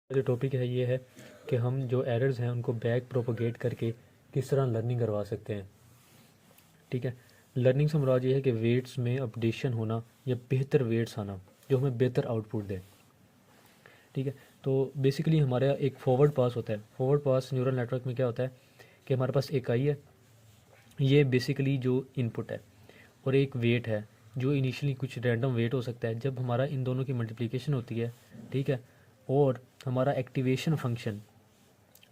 जो टॉपिक है ये है कि हम जो एरर्स हैं उनको बैक प्रोपोगेट करके किस तरह लर्निंग करवा सकते हैं। ठीक है, लर्निंग से मुराद ये है कि वेट्स में अपडेशन होना या बेहतर वेट्स आना जो हमें बेहतर आउटपुट दे। ठीक है, तो बेसिकली हमारा एक फॉरवर्ड पास होता है। फॉरवर्ड पास न्यूरल नेटवर्क में क्या होता है कि हमारे पास एक आई है, ये बेसिकली जो इनपुट है, और एक वेट है जो इनिशियली कुछ रैंडम वेट हो सकता है। जब हमारा इन दोनों की मल्टीप्लिकेशन होती है, ठीक है, और हमारा एक्टिवेशन फंक्शन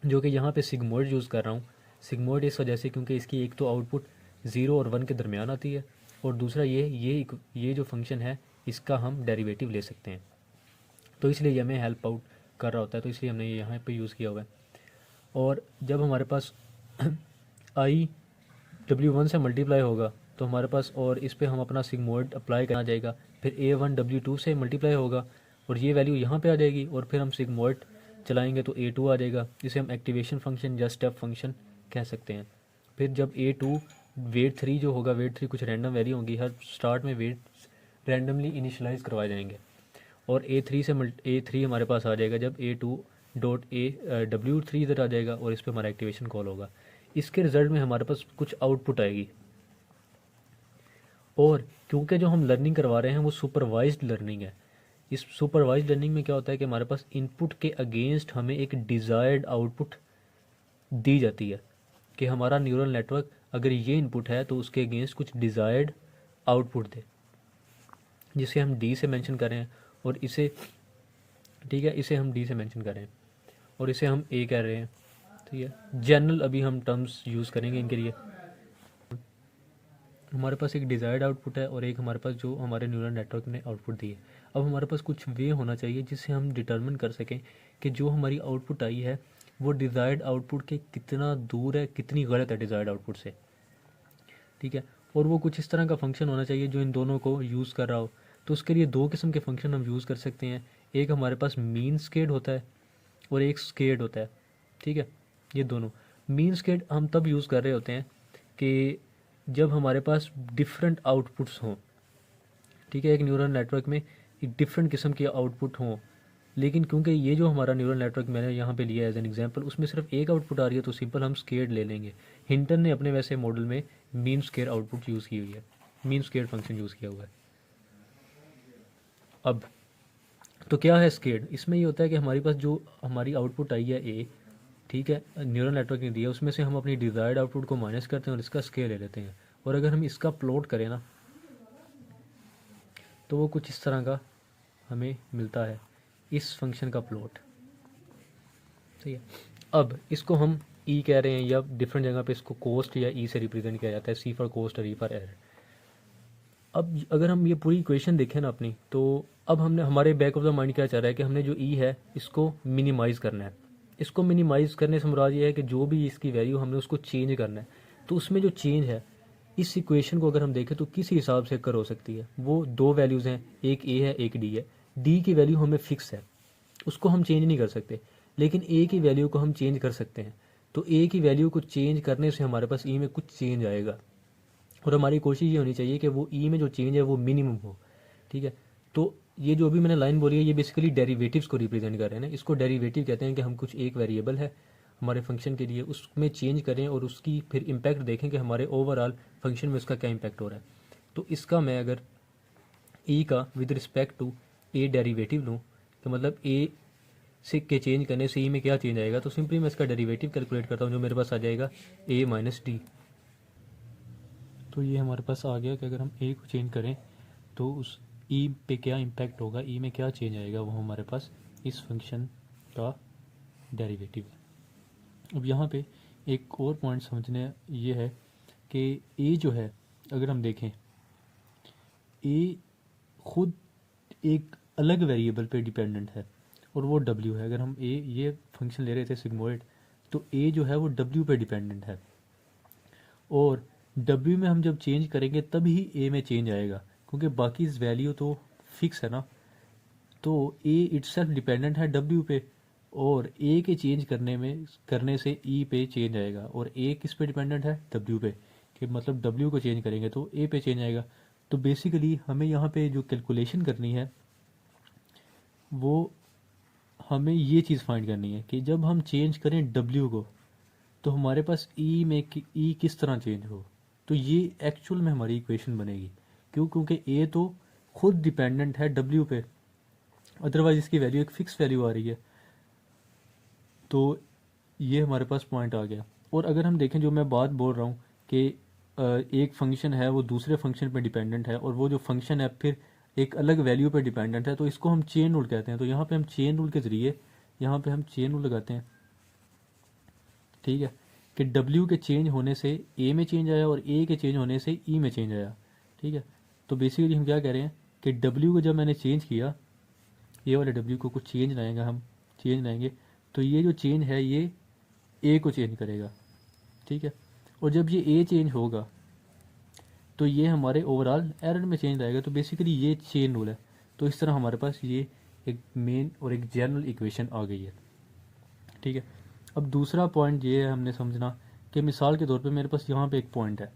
जो कि यहाँ पे सिग्मोइड यूज़ कर रहा हूँ। सिग्मोइड इस वजह से क्योंकि इसकी एक तो आउटपुट 0 और 1 के दरमियान आती है, और दूसरा ये जो फंक्शन है इसका हम डेरिवेटिव ले सकते हैं, तो इसलिए ये हमें हेल्प आउट कर रहा होता है, तो इसलिए हमने ये यहाँ पे यूज़ किया हुआ है। और जब हमारे पास आई W1 से मल्टीप्लाई होगा तो हमारे पास, और इस पे हम अपना सिग्मोइड अप्लाई करना जाएगा, फिर A1 W2 से मल्टीप्लाई होगा और ये वैल्यू यहाँ पे आ जाएगी, और फिर हम सिग्मोइड चलाएंगे तो A2 आ जाएगा। इसे हम एक्टिवेशन फंक्शन या स्टेप फंक्शन कह सकते हैं। फिर जब A2 वेट 3 जो होगा, वेट 3 कुछ रैंडम वैल्यू होंगी, हर स्टार्ट में वेट रैंडमली इनिशलाइज करवाए जाएंगे, और A3 हमारे पास आ जाएगा जब A2 डॉट W3 इधर आ जाएगा, और इस पर हमारा एक्टिवेशन कॉल होगा। इसके रिजल्ट में हमारे पास कुछ आउटपुट आएगी। और क्योंकि जो हम लर्निंग करवा रहे हैं वो सुपरवाइज्ड लर्निंग है, इस सुपरवाइज्ड लर्निंग में क्या होता है कि हमारे पास इनपुट के अगेंस्ट हमें एक डिज़ायर्ड आउटपुट दी जाती है, कि हमारा न्यूरल नेटवर्क अगर ये इनपुट है तो उसके अगेंस्ट कुछ डिज़ायर्ड आउटपुट दे, जिसे हम डी से मेंशन कर रहे हैं, और इसे, ठीक है, इसे हम डी से मेंशन कर रहे हैं और इसे हम ए कह रहे हैं। ठीक है, जनरल अभी हम टर्म्स यूज़ करेंगे इनके लिए। हमारे पास एक डिज़ायर्ड आउटपुट है और एक हमारे पास जो हमारे न्यूरल नेटवर्क ने आउटपुट दी है। अब हमारे पास कुछ वे होना चाहिए जिससे हम डिटर्मिन कर सकें कि जो हमारी आउटपुट आई है वो डिज़ायर्ड आउटपुट के कितना दूर है, कितनी गलत है डिज़ायर्ड आउटपुट से। ठीक है, और वो कुछ इस तरह का फंक्शन होना चाहिए जो इन दोनों को यूज़ कर रहा हो। तो उसके लिए दो किस्म के फंक्शन हम यूज़ कर सकते हैं। एक हमारे पास मीन स्केड होता है और एक स्केड होता है। ठीक है, ये दोनों मीन स्केड हम तब यूज़ कर रहे होते हैं कि जब हमारे पास डिफरेंट आउटपुट्स हों। ठीक है, एक न्यूरल नेटवर्क में एक डिफरेंट किस्म के आउटपुट हों, लेकिन क्योंकि ये जो हमारा न्यूरल नेटवर्क मैंने यहाँ पे लिया एज एन एग्जांपल, उसमें सिर्फ एक आउटपुट आ रही है, तो सिंपल हम स्केड ले लेंगे। हिंटन ने अपने वैसे मॉडल में मीन स्केयर आउटपुट यूज़ की हुई है, मीन स्केयर फंक्शन यूज़ किया हुआ है। अब तो क्या है स्केड, इसमें ये होता है कि हमारे पास जो हमारी आउटपुट आई है ए, ठीक है, न्यूरल नेटवर्क ने दिया, उसमें से हम अपनी डिज़ायर्ड आउटपुट को माइनस करते हैं और इसका स्केयर ले लेते हैं, और अगर हम इसका प्लॉट करें ना तो वो कुछ इस तरह का हमें मिलता है, इस फंक्शन का प्लॉट। सही है, अब इसको हम ई कह रहे हैं, या डिफरेंट जगह पे इसको कोस्ट या ई से रिप्रेजेंट किया जाता है, सी फॉर कोस्ट और ई फॉर एरर। अब अगर हम ये पूरी इक्वेशन देखें ना अपनी, तो अब हमने हमारे बैक ऑफ द माइंड क्या चल रहा है कि हमने जो ई है इसको मिनिमाइज़ करना है। इसको मिनिमाइज़ करने से मुराद ये है कि जो भी इसकी वैल्यू हमने उसको चेंज करना है। तो उसमें जो चेंज है, इस इक्वेशन को अगर हम देखें तो किस हिसाब से कर हो सकती है, वो दो वैल्यूज़ हैं, एक ए है एक डी है। डी की वैल्यू हमें फिक्स है, उसको हम चेंज नहीं कर सकते, लेकिन ए की वैल्यू को हम चेंज कर सकते हैं। तो ए की वैल्यू को चेंज करने से हमारे पास ई में कुछ चेंज आएगा, और हमारी कोशिश ये होनी चाहिए कि वो ई में जो चेंज है वो मिनिमम हो। ठीक है, तो ये जो अभी मैंने लाइन बोली है ये बेसिकली डेरिवेटिव्स को रिप्रेजेंट कर रहे हैं ना। इसको डेरिवेटिव कहते हैं कि हम कुछ एक वेरिएबल है हमारे फंक्शन के लिए, उसमें चेंज करें और उसकी फिर इम्पैक्ट देखें कि हमारे ओवरऑल फंक्शन में उसका क्या इम्पैक्ट हो रहा है। तो इसका मैं अगर ई का with respect to a derivative लूँ, तो मतलब ए से के चेंज करने से ई में क्या चेंज आएगा, तो सिंपली मैं इसका डेरिवेटिव कैलकुलेट करता हूँ, जो मेरे पास आ जाएगा ए माइनस डी। तो ये हमारे पास आ गया कि अगर हम ए को चेंज करें तो उस ई पे क्या इम्पैक्ट होगा, ई में क्या चेंज आएगा, वो हमारे पास इस फंक्शन का डेरिवेटिव है। अब यहाँ पे एक और पॉइंट समझने ये है कि ए जो है, अगर हम देखें ए खुद एक अलग वेरिएबल पे डिपेंडेंट है और वो डब्ल्यू है। अगर हम ए ये फंक्शन ले रहे थे सिग्मोइड, तो ए जो है वो डब्ल्यू पे डिपेंडेंट है, और डब्ल्यू में हम जब चेंज करेंगे तभी ए में चेंज आएगा, क्योंकि बाकी वैल्यू तो फिक्स है ना। तो ए इटसेल्फ डिपेंडेंट है डब्ल्यू पे, और ए के चेंज करने से ई पे चेंज आएगा, और ए किस पे डिपेंडेंट है, डब्ल्यू पे, कि मतलब डब्ल्यू को चेंज करेंगे तो ए पे चेंज आएगा। तो बेसिकली हमें यहाँ पे जो कैलकुलेशन करनी है वो हमें ये चीज़ फाइंड करनी है कि जब हम चेंज करें W को तो हमारे पास ई में ई किस तरह चेंज हो। तो ये एक्चुअल में हमारी इक्वेशन बनेगी। क्यों? क्योंकि ए तो खुद डिपेंडेंट है W पे, अदरवाइज इसकी वैल्यू एक फिक्स वैल्यू आ रही है। तो ये हमारे पास पॉइंट आ गया। और अगर हम देखें, जो मैं बात बोल रहा हूँ कि एक फंक्शन है वो दूसरे फंक्शन पे डिपेंडेंट है, और वो जो फंक्शन है फिर एक अलग वैल्यू पे डिपेंडेंट है, तो इसको हम चेन रूल कहते हैं। तो यहाँ पे हम चेन रूल के ज़रिए यहाँ पे हम चेन रूल लगाते हैं, ठीक है, कि W के चेंज होने से A में चेंज आया और A के चेंज होने से E में चेंज आया, ठीक है। तो बेसिकली हम क्या कह रहे हैं कि W को जब मैंने चेंज किया, ये वाले W को कुछ चेंज लाएंगे हम, चेंज लाएंगे, तो ये जो चेंज है ये A को चेंज करेगा, ठीक है। और जब ये A चेंज होगा तो ये हमारे ओवरऑल एरर में चेंज आएगा। तो बेसिकली ये चेन रूल है। तो इस तरह हमारे पास ये एक मेन और एक जनरल इक्वेशन आ गई है, ठीक है। अब दूसरा पॉइंट ये है हमने समझना कि मिसाल के तौर पे मेरे पास यहाँ पे एक पॉइंट है,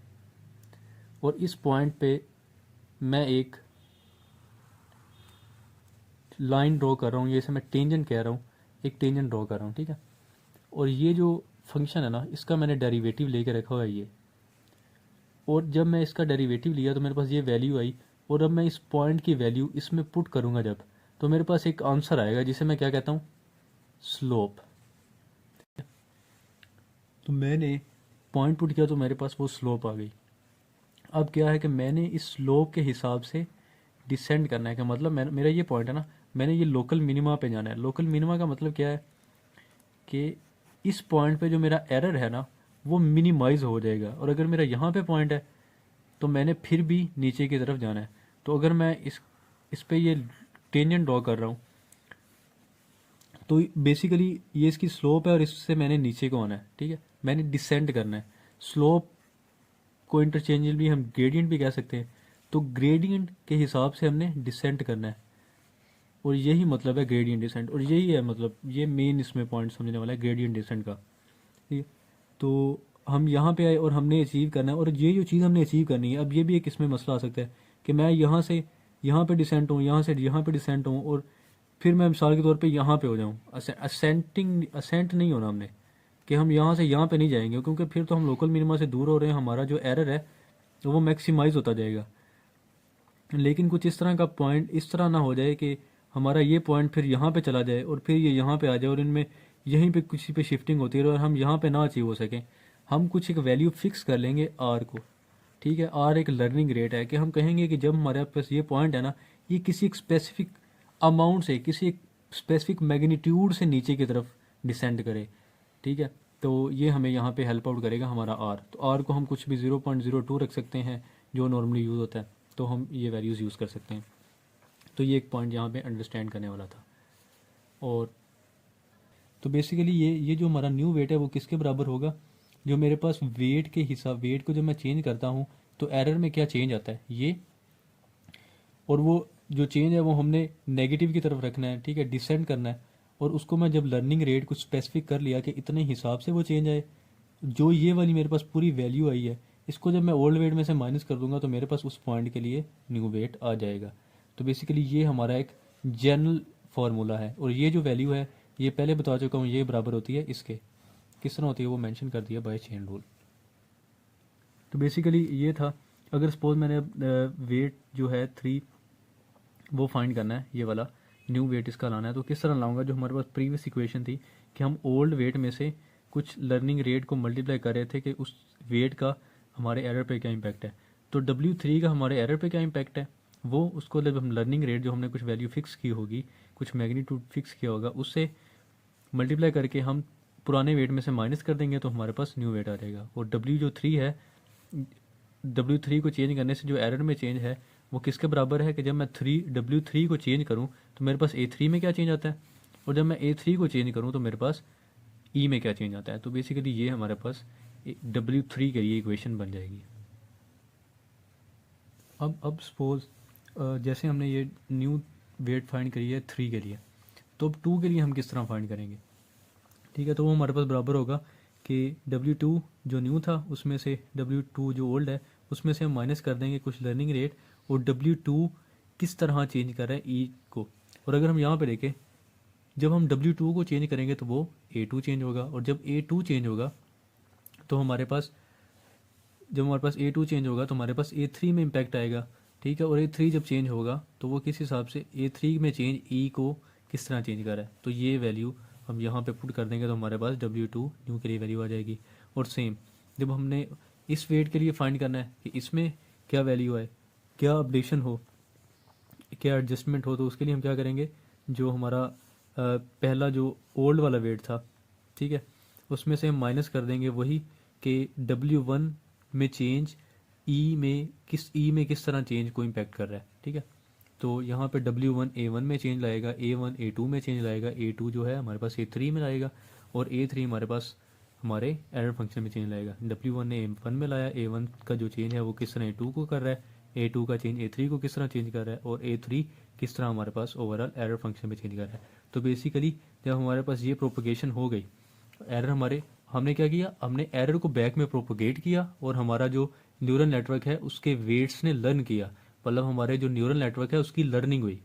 और इस पॉइंट पे मैं एक लाइन ड्रॉ कर रहा हूँ, जैसे मैं टेंजेंट कह रहा हूँ, एक टेंजेंट ड्रॉ कर रहा हूँ, ठीक है। और ये जो फंक्शन है ना, इसका मैंने डेरिवेटिव लेके रखा हुआ है ये, और जब मैं इसका डेरिवेटिव लिया तो मेरे पास ये वैल्यू आई, और अब मैं इस पॉइंट की वैल्यू इसमें पुट करूँगा जब, तो मेरे पास एक आंसर आएगा जिसे मैं क्या कहता हूँ, स्लोप। तो मैंने पॉइंट पुट किया तो मेरे पास वो स्लोप आ गई। अब क्या है कि मैंने इस स्लोप के हिसाब से डिसेंड करना है, कि मतलब मेरा ये पॉइंट है ना, मैंने ये लोकल मिनिमा पे जाना है। लोकल मिनिमा का मतलब क्या है कि इस पॉइंट पे जो मेरा एरर है ना वो मिनिमाइज हो जाएगा, और अगर मेरा यहाँ पे पॉइंट है तो मैंने फिर भी नीचे की तरफ जाना है। तो अगर मैं इस पे ये टेंजेंट ड्रॉ कर रहा हूँ, तो बेसिकली ये इसकी स्लोप है और इससे मैंने नीचे को आना है, ठीक है, मैंने डिसेंड करना है। स्लोप को इंटरचेंजेबली हम ग्रेडियंट भी कह सकते हैं। तो ग्रेडियंट के हिसाब से हमने डिसेंट करना है, और यही मतलब है ग्रेडियंट डिसेंट, और यही है मतलब ये मेन इसमें पॉइंट समझने वाला है ग्रेडियंट डिसेंट का, ठीक है। तो हम यहाँ पे आए और हमने अचीव करना है, और ये जो चीज़ हमने अचीव करनी है, अब ये भी एक इसमें मसला आ सकता है कि मैं यहाँ से यहाँ पे डिसेंट हूँ, यहाँ से यहाँ पे डिसेंट हूँ, और फिर मैं मिसाल के तौर पे यहाँ पे हो जाऊँ। असेंट नहीं होना हमने, कि हम यहाँ से यहाँ पे नहीं जाएंगे, क्योंकि फिर तो हम लोकल मिनिमा से दूर हो रहे हैं, हमारा जो एरर है तो वो मैक्सिमाइज होता जाएगा। लेकिन कुछ इस तरह का पॉइंट इस तरह ना हो जाए कि हमारा ये पॉइंट फिर यहाँ पे चला जाए और फिर ये यहाँ पे आ जाए, और इनमें यहीं पे किसी पे शिफ्टिंग होती रहे और हम यहाँ पे ना अचीव हो सकें। हम कुछ एक वैल्यू फिक्स कर लेंगे आर को, ठीक है। आर एक लर्निंग रेट है, कि हम कहेंगे कि जब हमारे पास ये पॉइंट है ना, ये किसी एक स्पेसिफिक अमाउंट से, किसी एक स्पेसिफिक मैग्नीट्यूड से नीचे की तरफ डिसेंड करे, ठीक है। तो ये हमें यहाँ पे हेल्प आउट करेगा हमारा आर। तो आर को हम कुछ भी 0.02 रख सकते हैं जो नॉर्मली यूज़ होता है, तो हम ये वैल्यूज़ यूज़ कर सकते हैं। तो ये एक पॉइंट यहाँ पे अंडरस्टैंड करने वाला था। और तो बेसिकली ये जो हमारा न्यू वेट है वो किसके बराबर होगा, जो मेरे पास वेट के हिसाब, वेट को जब मैं चेंज करता हूँ तो एरर में क्या चेंज आता है ये, और वो जो चेंज है वो हमने नेगेटिव की तरफ रखना है, ठीक है, डिसेंड करना है। और उसको मैं जब लर्निंग रेट कुछ स्पेसिफिक कर लिया कि इतने हिसाब से वो चेंज आए, जो ये वाली मेरे पास पूरी वैल्यू आई है, इसको जब मैं ओल्ड वेट में से माइनस कर दूंगा तो मेरे पास उस पॉइंट के लिए न्यू वेट आ जाएगा। तो बेसिकली ये हमारा एक जनरल फार्मूला है, और ये जो वैल्यू है ये पहले बता चुका हूँ, ये बराबर होती है इसके, किस तरह होती है वो मेंशन कर दिया बाय चेन रूल। तो बेसिकली ये था। अगर सपोज मैंने वेट जो है 3 वो फाइंड करना है, ये वाला न्यू वेट इसका लाना है, तो किस तरह लाऊंगा, जो हमारे पास प्रीवियस इक्वेशन थी कि हम ओल्ड वेट में से कुछ लर्निंग रेट को मल्टीप्लाई कर रहे थे कि उस वेट का हमारे एरर पे क्या इम्पैक्ट है। तो W3 का हमारे एरर पे क्या इम्पैक्ट है, वो उसको जब हम लर्निंग रेट जो हमने कुछ वैल्यू फिक्स की होगी, कुछ मैग्नीट्यूड फिक्स किया होगा, उससे मल्टीप्लाई करके हम पुराने वेट में से माइनस कर देंगे तो हमारे पास न्यू वेट आ जाएगा। और W3 है, W3 को चेंज करने से जो एरर में चेंज है वो किसके बराबर है, कि जब मैं W3 को चेंज करूँ तो मेरे पास A3 में क्या चेंज आता है, और जब मैं A3 को चेंज करूँ तो मेरे पास E में क्या चेंज आता है। तो बेसिकली ये हमारे पास W3 के लिए इक्वेशन बन जाएगी। अब सपोज जैसे हमने ये न्यू वेट फाइंड करी है 3 के लिए, तो अब 2 के लिए हम किस तरह फाइंड करेंगे, ठीक है। तो वो हमारे पास बराबर होगा कि W2 जो न्यू था उसमें से W2 जो ओल्ड है उसमें से हम माइनस कर देंगे कुछ लर्निंग रेट, और W2 किस तरह चेंज कर रहा है E को। और अगर हम यहाँ पे देखें जब हम W2 को चेंज करेंगे तो वो A2 चेंज होगा, और जब A2 चेंज होगा तो हमारे पास A2 चेंज होगा तो हमारे पास A3 में इम्पैक्ट आएगा, ठीक है। और A3 जब चेंज होगा तो वो किस हिसाब से A3 में चेंज E को किस तरह चेंज कर रहा है, तो ये वैल्यू हम यहाँ पे पुट कर देंगे तो हमारे पास W2 न्यू के लिए वैल्यू आ जाएगी। और सेम जब हमने इस वेट के लिए फाइंड करना है कि इसमें क्या वैल्यू आए, क्या अपडेशन हो, क्या एडजस्टमेंट हो, तो उसके लिए हम क्या करेंगे, जो हमारा पहला जो ओल्ड वाला वेट था, ठीक है, उसमें से हम माइनस कर देंगे वही कि W1 में चेंज ई में किस तरह चेंज को इम्पेक्ट कर रहा है, ठीक है। तो यहाँ पे W1 A1 में चेंज लाएगा, A1 A2 में चेंज लाएगा, A2 जो है हमारे पास A3 में लाएगा, और A3 हमारे पास हमारे एरर फंक्शन में चेंज लाएगा। W1 ने A1 में लाया, A1 का जो चेंज है वो किस तरह A2 को कर रहा है, A2 का चेंज A3 को किस तरह चेंज कर रहा है, और A3 किस तरह हमारे पास ओवरऑल एरर फंक्शन में चेंज कर रहा है। तो बेसिकली जब हमारे पास ये प्रोपोगेशन हो गई, एरर हमने क्या किया, हमने एरर को बैक में प्रोपोगेट किया, और हमारा जो न्यूरल नेटवर्क है उसके वेट्स ने लर्न किया, मतलब हमारे जो न्यूरल नेटवर्क है उसकी लर्निंग हुई।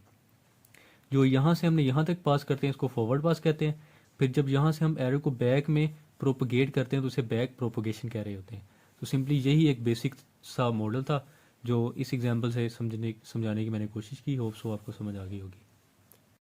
जो यहाँ से हमने यहाँ तक पास करते हैं इसको फॉरवर्ड पास कहते हैं। फिर जब यहाँ से हम एरर को बैक में प्रोपोगेट करते हैं तो उसे बैक प्रोपोगेशन कह रहे होते हैं। तो सिंपली यही एक बेसिक सा मॉडल था जो इस एग्जाम्पल से समझाने की मैंने कोशिश की। होप सो आपको समझ आ गई होगी।